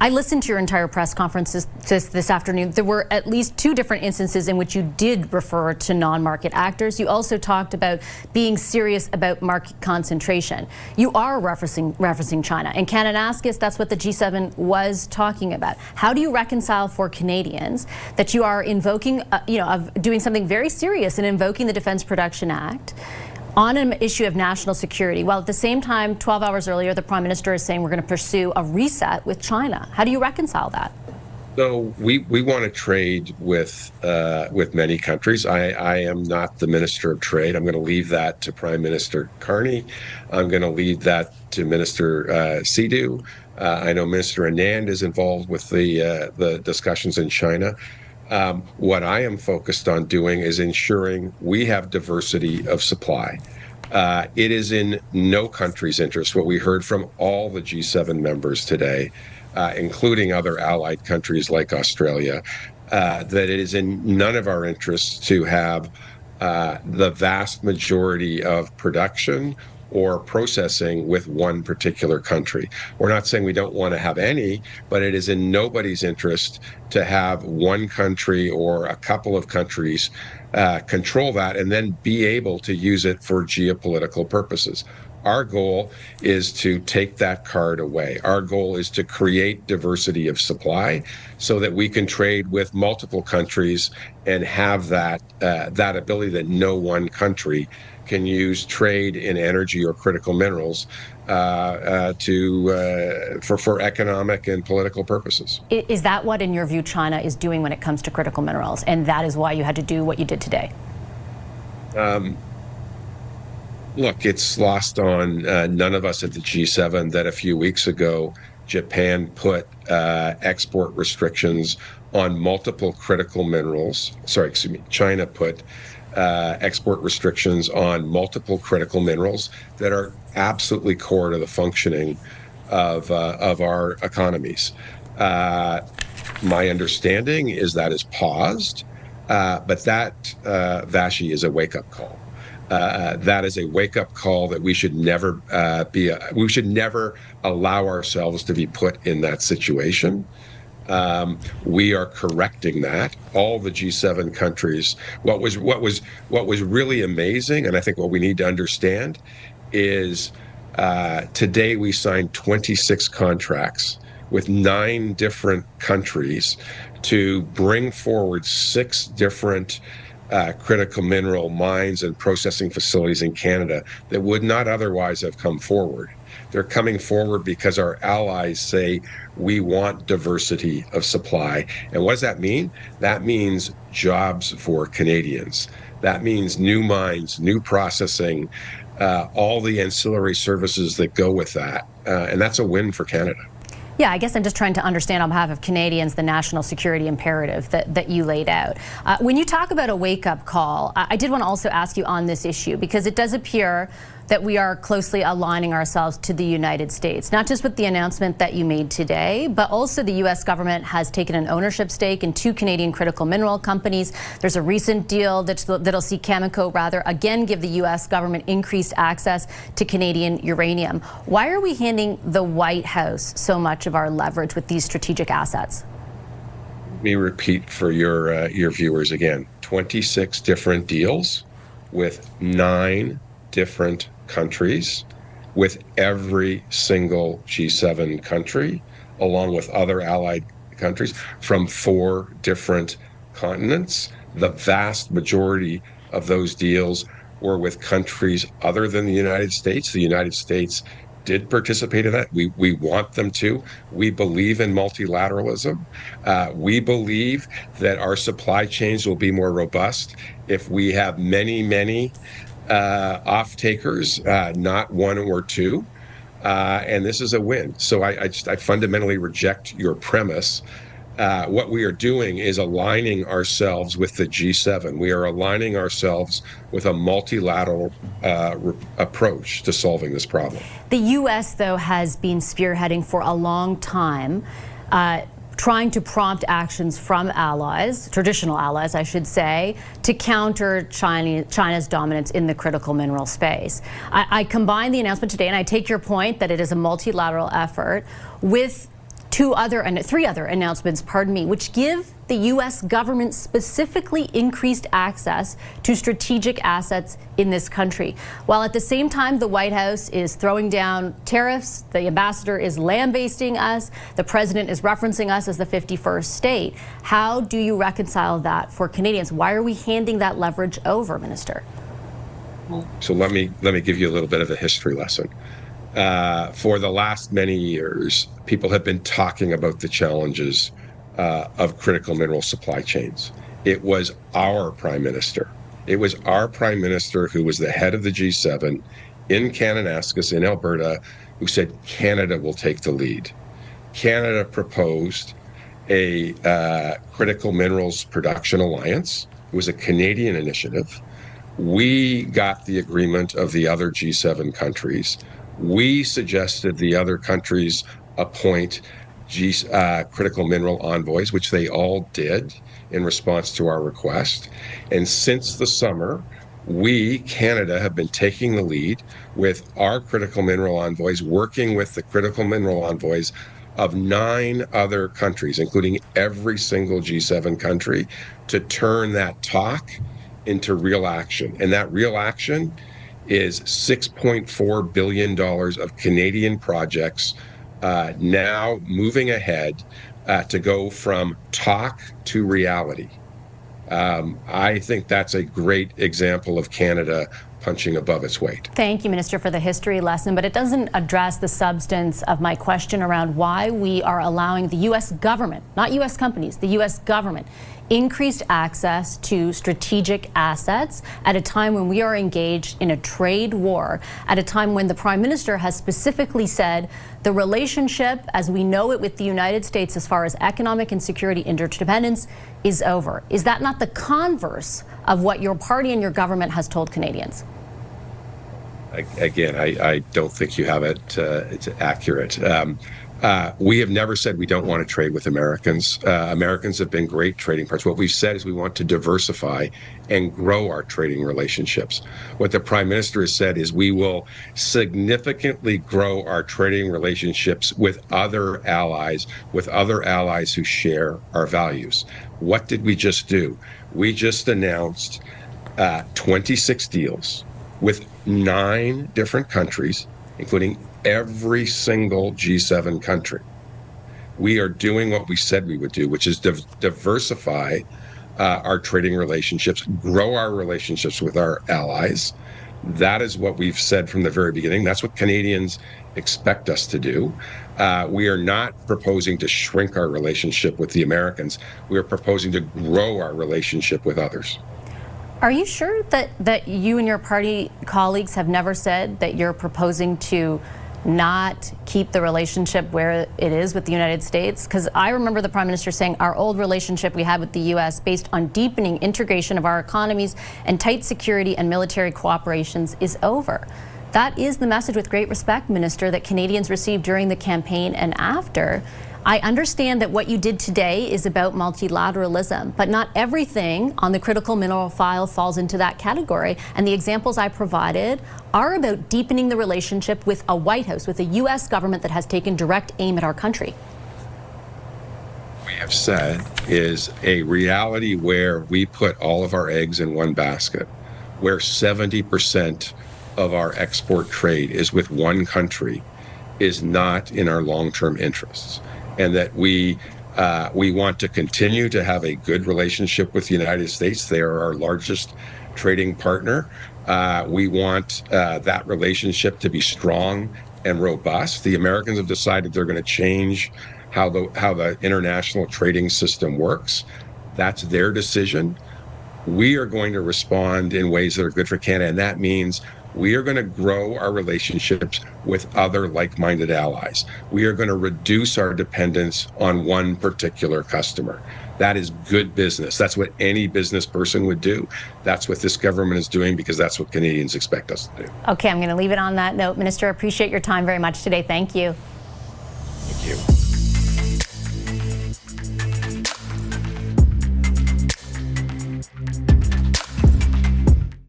I listened to your entire press conference this afternoon. There were at least two different instances in which you did refer to non-market actors. You also talked about being serious about market concentration. You are referencing China. And Kananaskis, that's what the G7 was talking about. How do you reconcile for Canadians that you are invoking, of doing something very serious and invoking the Defense Production Act on an issue of national security, while at the same time, 12 hours earlier, the Prime Minister is saying we're going to pursue a reset with China? How do you reconcile that? So we want to trade with many countries. I am not the Minister of Trade. I'm going to leave that to Prime Minister Carney. I'm going to leave that to Minister Sidhu. I know Minister Anand is involved with the discussions in China. What I am focused on doing is ensuring we have diversity of supply. It is in no country's interest, what we heard from all the G7 members today, including other allied countries like Australia, that it is in none of our interests to have the vast majority of production or processing with one particular country. We're not saying we don't want to have any, but it is in nobody's interest to have one country or a couple of countries control that and then be able to use it for geopolitical purposes. Our goal is to take that card away. Our goal is to create diversity of supply so that we can trade with multiple countries and have that ability that no one country can use trade in energy or critical minerals for economic and political purposes. Is that what, in your view, China is doing when it comes to critical minerals, and that is why you had to do what you did today? Look, it's lost on none of us at the G7 that a few weeks ago, Japan put export restrictions on multiple critical minerals. China put export restrictions on multiple critical minerals that are absolutely core to the functioning of our economies. My understanding is that is paused, but that, Vashi, is a wake-up call. That is a wake-up call that we should never we should never allow ourselves to be put in that situation. We are correcting that. All the G7 countries. What was really amazing, and I think what we need to understand, is today we signed 26 contracts with 9 different countries to bring forward 6 different critical mineral mines and processing facilities in Canada that would not otherwise have come forward. They're coming forward because our allies say we want diversity of supply. And what does that mean? That means jobs for Canadians. That means new mines, new processing, all the ancillary services that go with that. And that's a win for Canada. Yeah, I guess I'm just trying to understand on behalf of Canadians the national security imperative that you laid out. When you talk about a wake-up call, I did want to also ask you on this issue, because it does appear that we are closely aligning ourselves to the United States, not just with the announcement that you made today, but also the U.S. government has taken an ownership stake in 2 Canadian critical mineral companies. There's a recent deal that'll see Cameco again give the U.S. government increased access to Canadian uranium. Why are we handing the White House so much of our leverage with these strategic assets? Let me repeat for your viewers again. 26 different deals with 9 different countries, with every single G7 country, along with other allied countries from 4 different continents. The vast majority of those deals were with countries other than the United States. The United States did participate in that. We want them to. We believe in multilateralism. We believe that our supply chains will be more robust if we have many off-takers, not 1 or 2, and this is a win. So I fundamentally reject your premise. What we are doing is aligning ourselves with the G7. We are aligning ourselves with a multilateral approach to solving this problem. The U.S., though, has been spearheading for a long time, trying to prompt actions from allies, traditional allies, I should say, to counter China's dominance in the critical mineral space. I combine the announcement today, and I take your point that it is a multilateral effort, with three other announcements, which give the U.S. government specifically increased access to strategic assets in this country. While at the same time, the White House is throwing down tariffs, the ambassador is lambasting us, the president is referencing us as the 51st state. How do you reconcile that for Canadians? Why are we handing that leverage over, Minister? So let me give you a little bit of a history lesson. For the last many years, people have been talking about the challenges of critical mineral supply chains. It was our prime minister. It was our prime minister who was the head of the G7 in Kananaskis in Alberta who said Canada will take the lead. Canada proposed a critical minerals production alliance. It was a Canadian initiative. We got the agreement of the other G7 countries. We suggested the other countries appoint critical mineral envoys, which they all did in response to our request. And since the summer, we, Canada, have been taking the lead with our critical mineral envoys, working with the critical mineral envoys of 9 other countries, including every single G7 country, to turn that talk into real action. And that real action is $6.4 billion of Canadian projects now moving ahead to go from talk to reality. I think that's a great example of Canada punching above its weight. Thank you, Minister, for the history lesson, but it doesn't address the substance of my question around why we are allowing the U.S. government, not U.S. companies, the U.S. government, increased access to strategic assets at a time when we are engaged in a trade war, at a time when the Prime Minister has specifically said the relationship as we know it with the United States as far as economic and security interdependence is over. Is that not the converse of what your party and your government has told Canadians? Again, I don't think you have it. It's accurate. We have never said we don't want to trade with Americans. Americans have been great trading partners. What we've said is we want to diversify and grow our trading relationships. What the Prime Minister has said is we will significantly grow our trading relationships with other allies who share our values. What did we just do? We just announced 26 deals with 9 different countries, including every single G7 country. We are doing what we said we would do, which is diversify our trading relationships, grow our relationships with our allies. That is what we've said from the very beginning. That's what Canadians expect us to do. We are not proposing to shrink our relationship with the Americans. We are proposing to grow our relationship with others. Are you sure that you and your party colleagues have never said that you're proposing to not keep the relationship where it is with the United States? Because I remember the Prime Minister saying our old relationship we had with the U.S. based on deepening integration of our economies and tight security and military cooperations is over. That is the message, with great respect, Minister, that Canadians received during the campaign and after. I understand that what you did today is about multilateralism, but not everything on the critical mineral file falls into that category. And the examples I provided are about deepening the relationship with a White House, with a U.S. government that has taken direct aim at our country. We have said is a reality where we put all of our eggs in one basket, where 70% of our export trade is with one country, is not in our long-term interests. And that we want to continue to have a good relationship with the United States. They are our largest trading partner. We want that relationship to be strong and robust. The Americans have decided they're going to change how the international trading system works. That's their decision. We are going to respond in ways that are good for Canada, and that means we are going to grow our relationships with other like-minded allies. We are going to reduce our dependence on one particular customer. That is good business. That's what any business person would do. That's what this government is doing, because that's what Canadians expect us to do. Okay, I'm going to leave it on that note. Minister, I appreciate your time very much today. Thank you. Thank you.